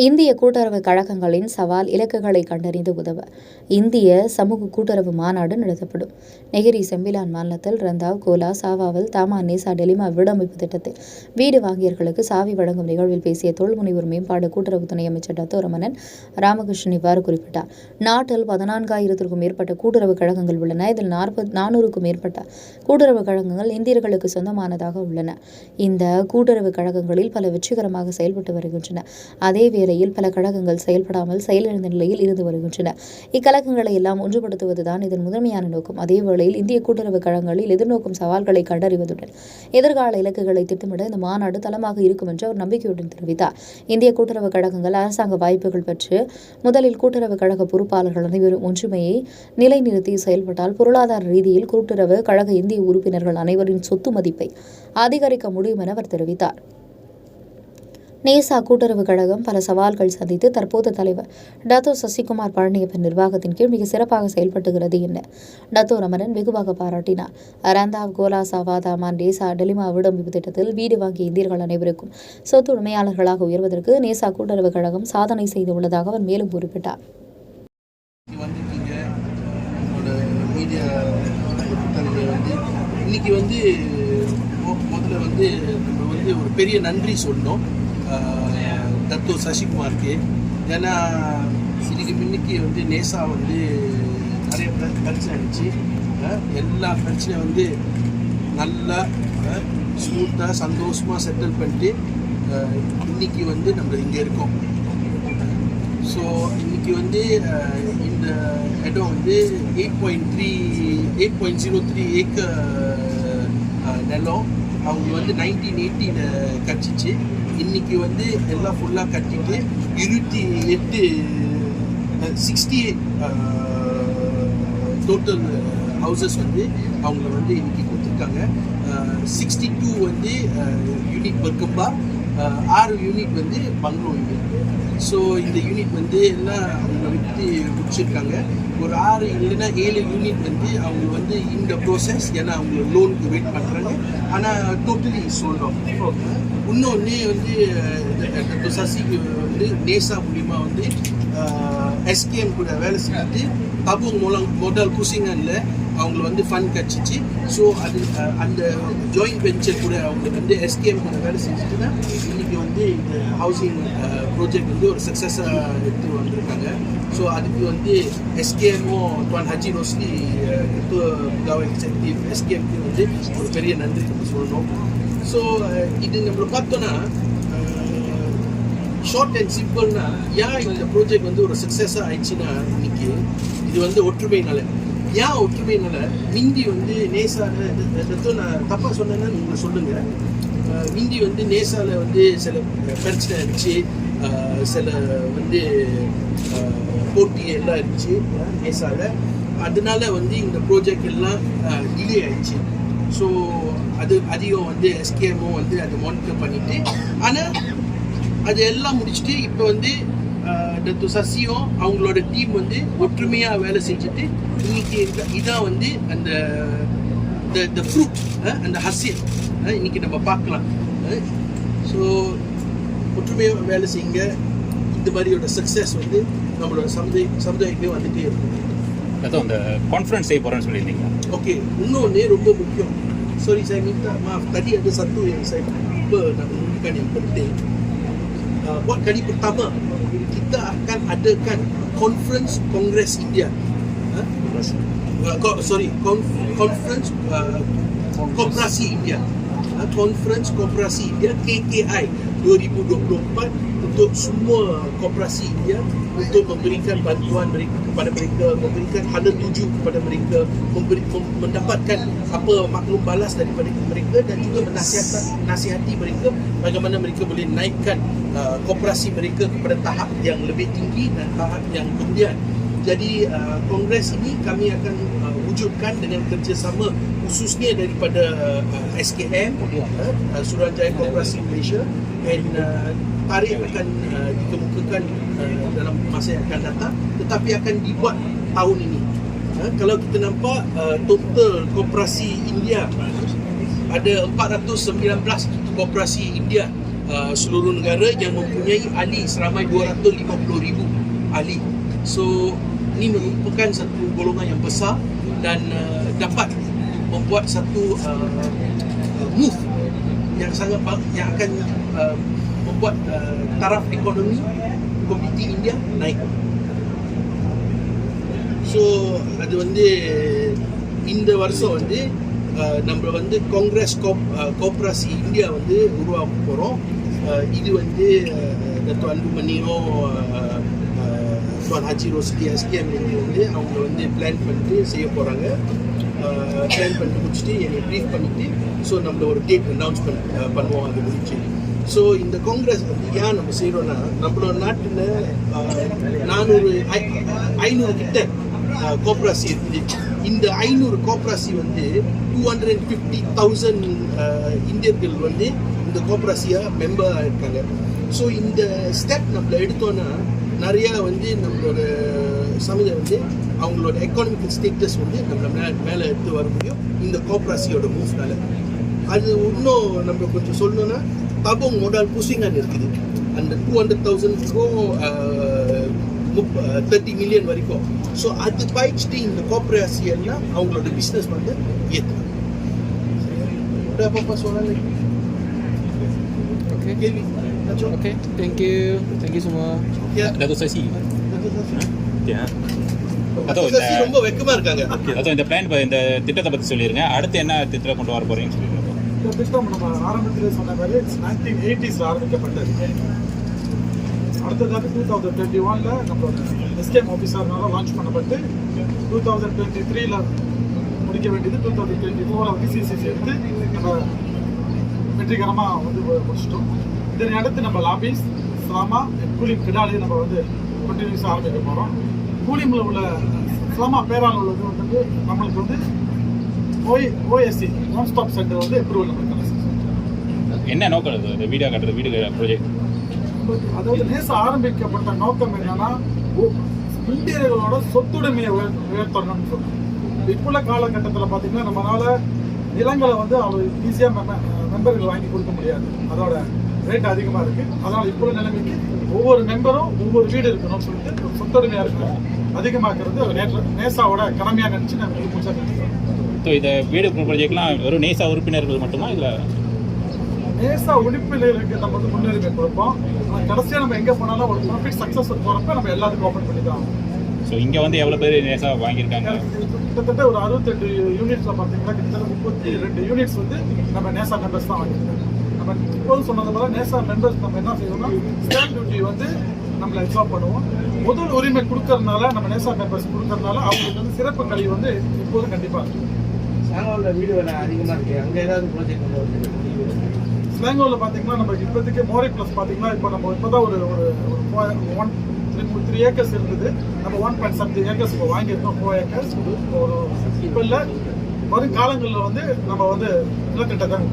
இந்திய கூட்டுறவு கழகங்களின் சவால் இலக்குகளை கண்டறிந்து உதவ இந்திய சமூக கூட்டுறவு மாநாடு நடத்தப்படும். நெகிரி செம்பிலான் மாநிலத்தில் ரந்தாவ், கோலா, சாவாவல், தாமான், நேசா, டெலிமா வீடமைப்பு திட்டத்தில் வீடு வாங்கியவர்களுக்கு சாவி வழங்கும் நிகழ்வில் பேசிய தொழில் முனைவோர் மேம்பாடு கூட்டுறவு துணை அமைச்சர் டத்தோ ரமணன் ராமகிருஷ்ணன் இவ்வாறு குறிப்பிட்டார். நாட்டில் 14,000க்கும் மேற்பட்ட கூட்டுறவு கழகங்கள் உள்ளன. இதில் 400க்கும் மேற்பட்ட கூட்டுறவு கழகங்கள் இந்தியர்களுக்கு சொந்தமானதாக உள்ளன. இந்த கூட்டுறவு கழகங்களில் பல வெற்றிகரமாக செயல்பட்டு வருகின்றன. அதே வேளையில் பல கழகங்கள் செயல்படாமல் செயலிழந்த நிலையில் இருந்து வருகின்றன. இக்கழகங்களை எல்லாம் ஒன்றுபடுத்துவதுதான் இதன் முதன்மையான நோக்கம். அதே வேளையில் இந்திய கூட்டுறவு கழகங்களில் எதிர்நோக்கும் சவால்களை கண்டறிவதுடன் எதிர்கால இலக்குகளை திட்டமிட இந்த மாநாடு தளமாக இருக்கும் என்று அவர் நம்பிக்கையுடன் தெரிவித்தார். இந்திய கூட்டுறவு கழகங்கள் அரசாங்க வாய்ப்புகள் பெற்று முதலில் கூட்டுறவு கழக பொறுப்பாளர்கள் அனைவரும் ஒற்றுமையை நிலைநிறுத்தி செயல்பட்டால் பொருளாதார ரீதியில் கூட்டுறவு கழக இந்திய உறுப்பினர்கள் அனைவரின் சொத்து மதிப்பை அதிகரிக்க முடியும் என அவர் தெரிவித்தார். நேசா கூட்டுறவு கழகம் பல சவால்கள் சந்தித்து தற்போது தலைவர் டத்தோ சசிகுமார் பழனியப்பன் நிர்வாகத்தின் கீழ் மிக சிறப்பாக செயல்பட்டுகிறது என டத்தோ ரமணன் வெகுவாக பாராட்டினார். ரந்தாவ், கோலா, சாவா, தாமான், நேசா, டெலிமா வீடமைப்பு திட்டத்தில் வீடு வாங்கிய இந்தியர்கள் அனைவருக்கும் சொத்து உரிமையாளர்களாக உயர்வதற்கு நேசா கூட்டுறவு கழகம் சாதனை செய்துள்ளதாக அவர் மேலும் குறிப்பிட்டார். முதல்ல ஒரு பெரிய நன்றி சொன்னோம் டத்தோ சசிகுமாருக்கு. ஏன்னா இதுக்கு முன்னிக்கு நேசா நிறைய பிரச்சனை இருந்துச்சு. எல்லா பிரச்சனையும் நல்லா ஸ்மூத்தாக சந்தோஷமாக செட்டில் பண்ணிட்டு இன்னைக்கு நம்ம இங்கே இருக்கோம். ஸோ இன்னைக்கு இந்த இடம் 8.03 ஏக்கர் நிலம் அவங்க 1980 கட்டிச்சு. இன்னைக்கு எல்லாம் ஃபுல்லாக கட்டிட்டு 68 டோட்டல் ஹவுசஸ் அவங்கள இன்னைக்கு கொடுத்துருக்காங்க. 62 யூனிட் பர்கம்பா, 6 யூனிட் பங்களூர் யூனிட். ஸோ இந்த யூனிட் எல்லாம் அவங்க விட்டு முடிச்சிருக்காங்க. ஒரு 6 இல்லைன்னா 7 யூனிட் அவங்க இந்த ப்ரோசஸ், ஏன்னா அவங்க லோனுக்கு வெயிட் பண்ணுறாங்க. ஆனால் டோட்டலி சொல்கிறோம். இன்னொன்று சசிக்கு நேசா மூலிமா எஸ்கேஎம் கூட வேலை செஞ்சுட்டு தபுங் மொடல் குசிங்கனில் அவங்கள ஃபண்ட் கிடச்சிச்சு. ஸோ அது அந்த ஜாயிண்ட் வெஞ்சர் கூட அவங்க எஸ்கேஎம் கூட வேலை செஞ்சுட்டு தான் இன்றைக்கி இந்த ஹவுசிங் ப்ராஜெக்ட் ஒரு சக்ஸஸாக எடுத்து வந்திருக்காங்க. ஸோ அதுக்கு எஸ்கேஎம்மும் Tuan Haji Rosli government executive எஸ்கேஎம்க்கு ஒரு பெரிய நன்றி சொல்லணும். ஸோ இது நம்மளை பார்த்தோன்னா ஷார்ட் அண்ட் சிம்பிள்னா ஏன் இந்த ப்ராஜெக்ட் ஒரு சக்ஸஸாக ஆயிடுச்சுன்னா இன்னைக்கு இது ஒற்றுமைனால. ஏன் ஒற்றுமைனால மிந்தி நேசாவில் நான் தப்பாக சொன்னேன்னா நீங்கள் சொல்லுங்கள். மிந்தி நேசாவில் சில பிரச்சனை இருந்துச்சு, சில போட்டி எல்லாம் இருந்துச்சு நேசாவில். அதனால இந்த ப்ராஜெக்ட் எல்லாம் டிலே ஆயிடுச்சு. ஸோ அது அதிகம் எஸ்கேமும் அதை மானிட்டர் பண்ணிட்டு, ஆனால் அது எல்லாம் முடிச்சுட்டு இப்போ டத்து சசியும் அவங்களோட டீம் ஒற்றுமையாக வேலை செஞ்சுட்டு இன்னைக்கு இதான் அந்த ஃப்ரூட், அந்த ஹசியல் இன்னைக்கு நம்ம பார்க்கலாம். ஸோ ஒற்றுமையாக வேலை செய்யுங்க. இந்த மாதிரியோட சக்ஸஸ் நம்மளோட சமுதாயத்தையும் வந்துட்டே இருக்கும். அந்த கான்ஃபரன்ஸ் செய்ய போகிறேன்னு சொல்லியிருந்தீங்க. ஓகே, இன்னொன்று ரொம்ப முக்கியம். Sorry, saya minta maaf. Tadi ada satu yang saya lupa nak mengumumkan yang penting. Buat kali pertama, kita akan adakan Conference Congress India. Conference Koperasi India. Conference Koperasi India KKI 2024 untuk semua koperasi India untuk memberikan bantuan mereka kepada mereka, memberikan hala tuju kepada mereka, mendapatkan apa maklum balas daripada mereka dan juga menasihati mereka bagaimana mereka boleh naikkan koperasi mereka kepada tahap yang lebih tinggi dan tahap yang kemudian. Jadi kongres ini kami akan wujudkan dengan kerjasama khususnya daripada SKM, Suruhanjaya Koperasi Malaysia, dan tarikh akan dikemukakan dalam masa yang akan datang, tetapi akan dibuat tahun ini. Kalau kita nampak total koperasi India ada 419 koperasi India seluruh negara yang mempunyai ahli seramai 250,000 ahli. So ini merupakan satu golongan yang besar dan dapat membuat satu move yang sangat yang akan membuat taraf ekonomi komuniti India naik. So அது வந்து இந்த வருஷம் வந்து நம்ம வந்து Congress கோஆபரேசி India வந்து உருவாக்க போகிறோம். இது வந்து Dato' Andumanio Tuan Haji Rosli SKM வந்து அவங்க வந்து பிளான் பண்ணிட்டு செய்ய போகிறாங்க. பிளான் பண்ணி முடிச்சுட்டு என்னை ப்ரீஃப் பண்ணிவிட்டு ஸோ நம்மள ஒரு டேட் அனௌன்ஸ்மெண்ட் பண்ணுவோம் அது முடிச்சு. ஸோ இந்த காங்கிரஸ் வந்து ஏன் நம்ம செய்கிறோன்னா நம்மளோட நாட்டில் 500 கிட்ட கோஆபரேசி இருக்குது. இந்த 500 கோஆபரேசி வந்து 250,000 இந்தியர்கள் வந்து இந்த கோஆபரேசியாக மெம்பராக இருக்காங்க. ஸோ இந்த ஸ்டெப் நம்மள எடுத்தோன்னா நிறையா வந்து நம்மளோட சமூகம் வந்து அவங்களோட எக்கானமிக்கல் ஸ்டேட்டஸ் வந்து நம்மள மேலே எடுத்து வர முடியும் இந்த கோஆபரேசியோட மூவ்னால. அது இன்னும் நம்ம கொஞ்சம் சொல்லணும்னா tabung modal pusingan இருக்குது. அந்த 200,000 30 million வரைக்கும். ஸோ அது பாய்ச்சிட்டு இந்த கோஆபரேசி எல்லாம் அவங்களோட பிஸ்னஸ் வந்து ஏற்றுறாங்க. apa-apa soalan lagi? Okay. Kelvin, Nacho? Okay, thank you semua. Ya, Dato' Sesi. Ya. Dato' Sesi ரொம்ப வெக்கமா இருக்காங்க. Dato' இந்த பிளான் இந்த திட்டத்தை பற்றி சொல்லிருங்க. அடுத்து என்ன திட்டத்தை கொண்டு வர போறீங்கன்னு சொல்லிருங்க. இந்த திட்டம் நம்ம ஆரம்பத்திலே சொன்ன மாதிரி 1980s ஆரம்பிக்கப்பட்டது. அடுத்ததாக 2021ல நம்மளோட எஸ்கேம் ஆஃபீஸர்னால லான்ச் பண்ணப்பட்டு 2023ல முடிக்க வேண்டியது 2024ல வந்து சிசிசி எடுத்து நம்ம வெற்றிகரமாக வந்து முடிச்சிட்டோம். இதனை அடுத்து நம்ம லாபிஸ் ஸ்லாமா கூலிம் கிடாலே நம்ம வந்து கண்டினியூஸாக ஆரம்பிக்க போகிறோம். கூலிமில் உள்ள ஸ்லாமா பேரால் உள்ளது வந்து நம்மளுக்கு வந்து ஓஎஸ்சி ஒன் ஸ்டாப் சென்டர் வந்து அப்ரூவல் பண்ணிருக்காங்க. என்ன நோக்கம் இது இந்த வீடியோ கட்டுறது வீடு ப்ராஜெக்ட்? அதாவது நேச ஆரம்பிக்கப்பட்ட நோக்கம் என்னன்னா இந்தியர்களோட சொத்துடைமையை உயர்த்தணும்னு சொல்லுவோம். இப்போல காலகட்டத்தில் பார்த்தீங்கன்னா நம்மளால நிலங்களை வந்து அவ்வளோ ஈஸியாக மெம்பர்கள் வாங்கி கொடுக்க முடியாது. அதோட ரேட் அதிகமாக இருக்குது. அதனால் இப்போ நிலைமைக்கு ஒவ்வொரு மெம்பரும் ஒவ்வொரு வீடு இருக்கணும்னு சொல்லிட்டு சொத்துடைமையாக இருக்கணும் அதிகமாக்குறது நேசாவோட கடமையாக நினச்சி நாங்கள் புதுசாக நினைக்கிறோம். ஸோ இந்த வீடு ப்ராஜெக்ட்லாம் வெறும் நேசா உறுப்பினர்கள் மட்டுமா இல்லை நேசா உறுப்பினருக்கு நம்ம வந்து முன்னுரிமை கொடுப்போம். ஆனால் கடைசியாக நம்ம எங்கே போனாலும் ஒரு ப்ராஃபிட் சக்ஸஸ் போகிறப்ப நம்ம எல்லாத்துக்கும் ஓப்பன் பண்ணி தான் ஆகும். ஸோ இங்கே வந்து எவ்வளோ பேர் நேசா வாங்கியிருக்காங்க? கிட்டத்தட்ட ஒரு 68 யூனிட்ஸில் பார்த்தீங்கன்னா கிட்டத்தட்ட 32 யூனிட்ஸ் வந்து நம்ம நேசா மெம்பர்ஸ் தான் வாங்கியிருக்காங்க. நம்ம இப்போது சொன்னது போல நேசா மெம்பர்ஸ் நம்ம என்ன செய்வோம்னா ஸ்டாம்ப் டியூட்டி வந்து நம்மளை எக்ஸாம் பண்ணுவோம். முதல் உரிமை கொடுக்கறதுனால நம்ம நேசா மெம்பர்ஸ் கொடுக்கறதுனால அவங்களுக்கு வந்து சிறப்பு கல்வி வந்து இப்போதும் கண்டிப்பாக இருக்குது. ஸ்லாங்கோவில் வீடு வேலை அதிகமாக இருக்குது. அங்கே ஏதாவது ப்ராஜெக்ட் கொண்டு வருது? ஸ்லாங்கோவில் பார்த்தீங்கன்னா நம்ம இப்போதைக்கு மோரி ப்ளஸ் பார்த்தீங்கன்னா இப்போ நம்ம இப்போ தான் ஒரு 3 ஏக்கர்ஸ் இருந்தது. நம்ம 1.something ஏக்கர்ஸ் இப்போ வாங்கியிருக்கோம். 4 ஏக்கர்ஸ் ஒரு இப்போ இல்லை வரும் காலங்களில் வந்து நம்ம வந்து நிலத்திட்ட தான்